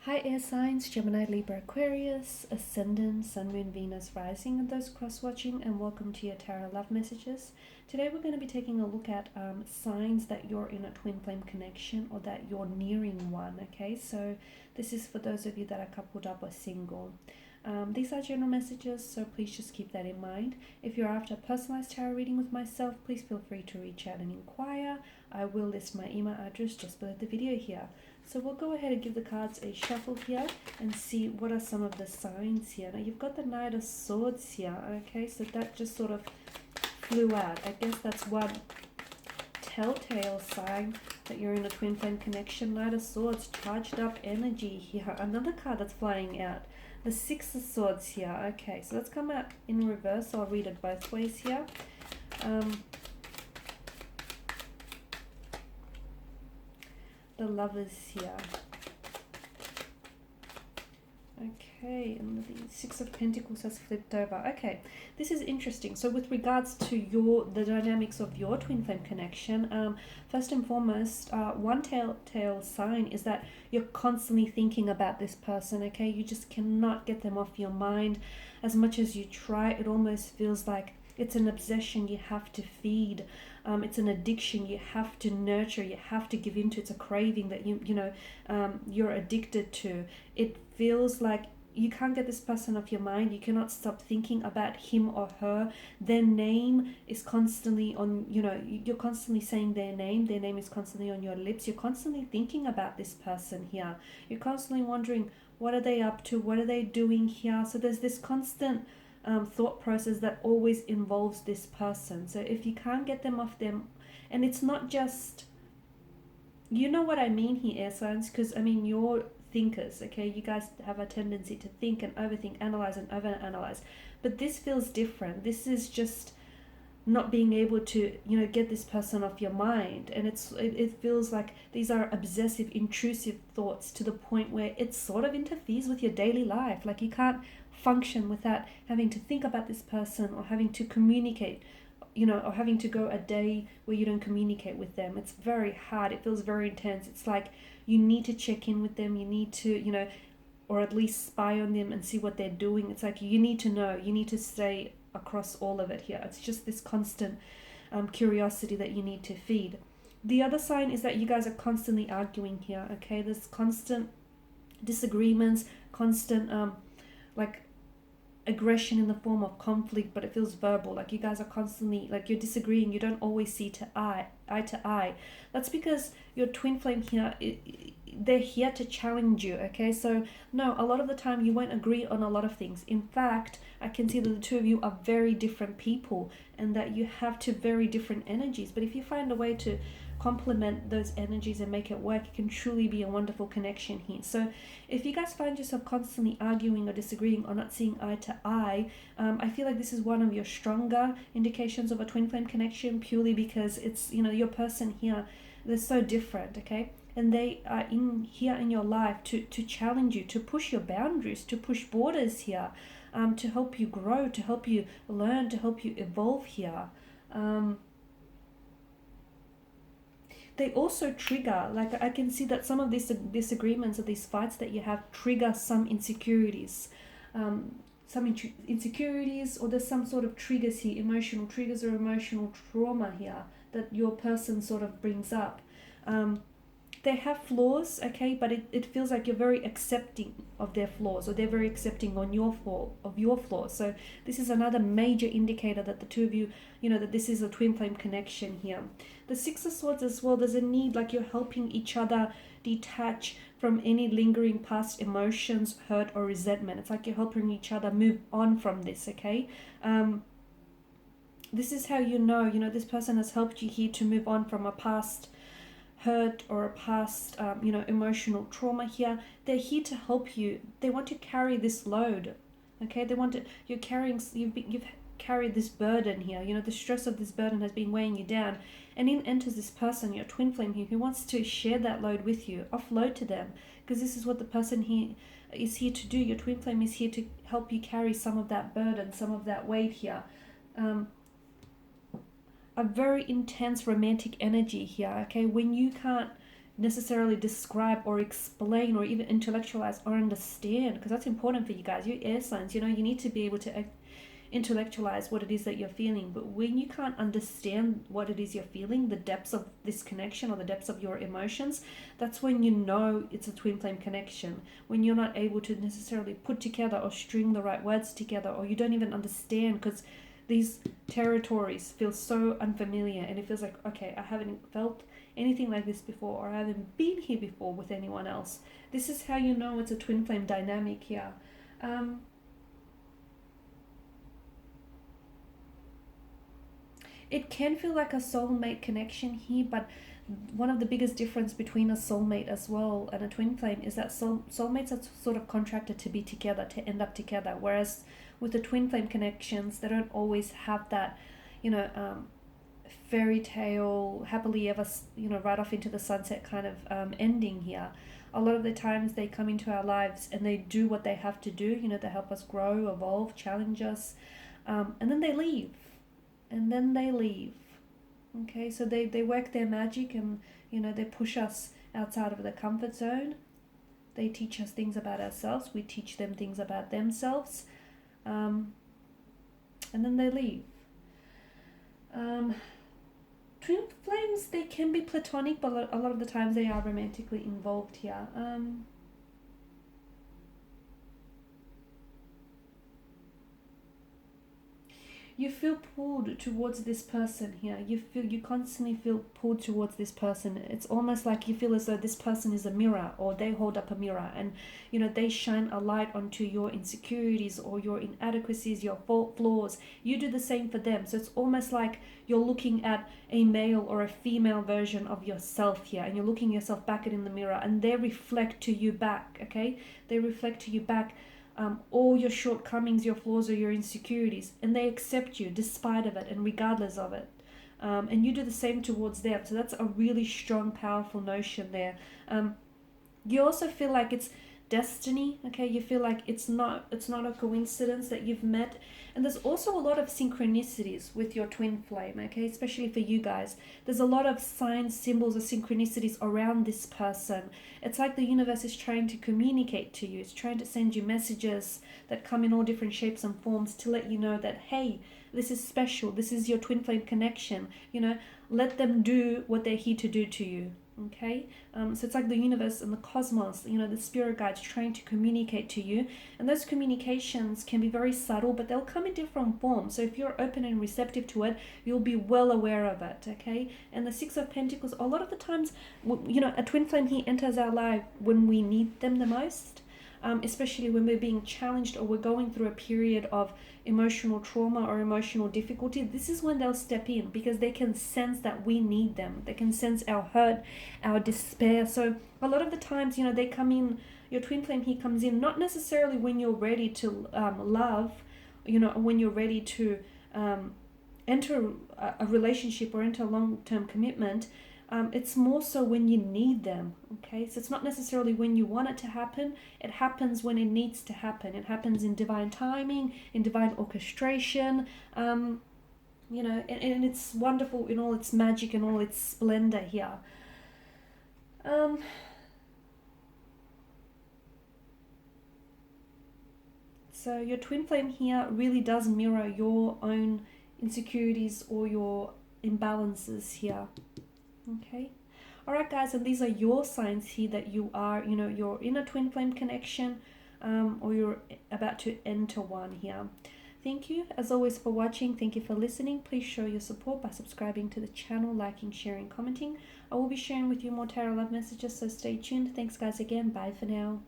Hi air signs, Gemini, Libra, Aquarius, Ascendant, Sun, Moon, Venus, Rising, and those cross-watching, and welcome to your Tarot Love Messages. Today we're going to be taking a look at signs that you're in a twin flame connection or that you're nearing one, okay? So this is for those of you that are coupled up or single. These are general messages, so please just keep that in mind. If you're after a personalized tarot reading with myself, please feel free to reach out and inquire. I will list my email address just below the video here. So we'll go ahead and give the cards a shuffle here and see what are some of the signs here. Now you've got the Knight of Swords here, okay, so that just sort of flew out. I guess that's one telltale sign that you're in a twin flame connection. Knight of Swords, charged up energy here. Another card that's flying out, the Six of Swords here. Okay, so let's come out in reverse. I'll read it both ways here. The Lovers here. Okay, and the Six of Pentacles has flipped over. Okay, this is interesting. So with regards to the dynamics of your twin flame connection, first and foremost, one telltale sign is that you're constantly thinking about this person, okay? You just cannot get them off your mind. As much as you try, it almost feels like it's an obsession you have to feed. It's an addiction you have to nurture, you have to give into. It's a craving that you're addicted to. It feels like you can't get this person off your mind. You cannot stop thinking about him or her. Their name is constantly on, you're constantly saying their name. Their name is constantly on your lips. You're constantly thinking about this person here. You're constantly wondering, what are they up to? What are they doing here? So there's this constant thought process that always involves this person. So if you can't get them off them, and it's not just, you know what I mean here, air signs, because I mean you're thinkers, okay? You guys have a tendency to think and overthink, analyze and overanalyze, but this feels different. This is just not being able to get this person off your mind, and it feels like these are obsessive, intrusive thoughts to the point where it sort of interferes with your daily life. Like you can't function without having to think about this person or having to communicate, or having to go a day where you don't communicate with them. It's very hard. It feels very intense. It's like you need to check in with them. You need to, or at least spy on them and see what they're doing. It's like you need to know. You need to stay across all of it here. It's just this constant curiosity that you need to feed. The other sign is that you guys are constantly arguing here, okay? There's constant disagreements, constant like aggression in the form of conflict, but it feels verbal. Like you guys are constantly, like you're disagreeing. You don't always see eye to eye. That's because your twin flame here, they're here to challenge you, okay? So no, a lot of the time you won't agree on a lot of things. In fact, I can see that the two of you are very different people and that you have two very different energies. But if you find a way to complement those energies and make it work, it can truly be a wonderful connection here. So if you guys find yourself constantly arguing or disagreeing or not seeing eye to eye, I feel like this is one of your stronger indications of a twin flame connection, purely because it's, your person here, they're so different, okay? And they are here in your life to challenge you, to push your boundaries, to push borders here, to help you grow, to help you learn, to help you evolve here. They also trigger, like I can see that some of these disagreements or these fights that you have trigger some insecurities. Insecurities, or there's some sort of triggers here, emotional triggers or emotional trauma here that your person sort of brings up. They have flaws, okay, but it feels like you're very accepting of their flaws, or they're very accepting of your flaws. So this is another major indicator that the two of you, that this is a twin flame connection here. The Six of Swords as well, there's a need, like you're helping each other detach from any lingering past emotions, hurt or resentment. It's like you're helping each other move on from this, okay? This is how this person has helped you here to move on from a past hurt or a past emotional trauma here. They're here to help you. They want to carry this load, okay? You've carried this burden here, the stress of this burden has been weighing you down, and in enters this person, your twin flame here, who wants to share that load with you, offload to them, because this is what the person here is here to do. Your twin flame is here to help you carry some of that burden, some of that weight here. A very intense romantic energy here, okay? When you can't necessarily describe or explain or even intellectualize or understand, because that's important for you guys. You air signs, you know, you need to be able to intellectualize what it is that you're feeling. But when you can't understand what it is you're feeling, the depths of this connection or the depths of your emotions, that's when you know it's a twin flame connection. When you're not able to necessarily put together or string the right words together, or you don't even understand, because these territories feel so unfamiliar, and it feels like, okay, I haven't felt anything like this before, or I haven't been here before with anyone else. This is how you know it's a twin flame dynamic here. It can feel like a soulmate connection here, but one of the biggest difference between a soulmate as well and a twin flame is that soulmates are sort of contracted to be together, to end up together, whereas with the twin flame connections, they don't always have that, you know, fairy tale, happily ever, you know, right off into the sunset kind of ending here. A lot of the times they come into our lives and they do what they have to do, you know, they help us grow, evolve, challenge us, and then they leave. Okay, so they work their magic, and you know, they push us outside of the comfort zone. They teach us things about ourselves, we teach them things about themselves, and then they leave. Twin flames, they can be platonic, but a lot of the times they are romantically involved here. You feel pulled towards this person here. You constantly feel pulled towards this person. It's almost like you feel as though this person is a mirror, or they hold up a mirror, and you know, they shine a light onto your insecurities or your inadequacies, your flaws. You do the same for them. So it's almost like you're looking at a male or a female version of yourself here, and you're looking yourself back in the mirror, and they reflect to you back. Okay, they reflect to you back all your shortcomings, your flaws, or your insecurities, and they accept you despite of it and regardless of it. And you do the same towards them. So that's a really strong, powerful notion there. You also feel like it's destiny. Okay, you feel like it's not a coincidence that you've met. And there's also a lot of synchronicities with your twin flame, okay, especially for you guys. There's a lot of signs, symbols, or synchronicities around this person. It's like the universe is trying to communicate to you. It's trying to send you messages that come in all different shapes and forms to let you know that, hey, this is special. This is your twin flame connection. You know, let them do what they're here to do to you. Okay, so it's like the universe and the cosmos, you know, the spirit guides trying to communicate to you, and those communications can be very subtle, but they'll come in different forms. So if you're open and receptive to it, you'll be well aware of it. Okay, and the Six of Pentacles, a lot of the times, you know, a twin flame, he enters our life when we need them the most. Especially when we're being challenged or we're going through a period of emotional trauma or emotional difficulty. This is when they'll step in, because they can sense that we need them. They can sense our hurt, our despair. So a lot of the times, you know, they come in, your twin flame, he comes in not necessarily when you're ready to love, you know, when you're ready to enter a relationship or enter a long-term commitment. It's more so when you need them. Okay, so it's not necessarily when you want it to happen. It happens when it needs to happen. It happens in divine timing, in divine orchestration. You know, and it's wonderful in all its magic and all its splendor here. So your twin flame here really does mirror your own insecurities or your imbalances here. Okay, all right, guys, and these are your signs here that you are, you know, you're in a twin flame connection, or you're about to enter one here. Thank you as always for watching. Thank you for listening. Please show your support by subscribing to the channel, liking, sharing, commenting. I will be sharing with you more tarot love messages, so stay tuned. Thanks, guys, again. Bye for now.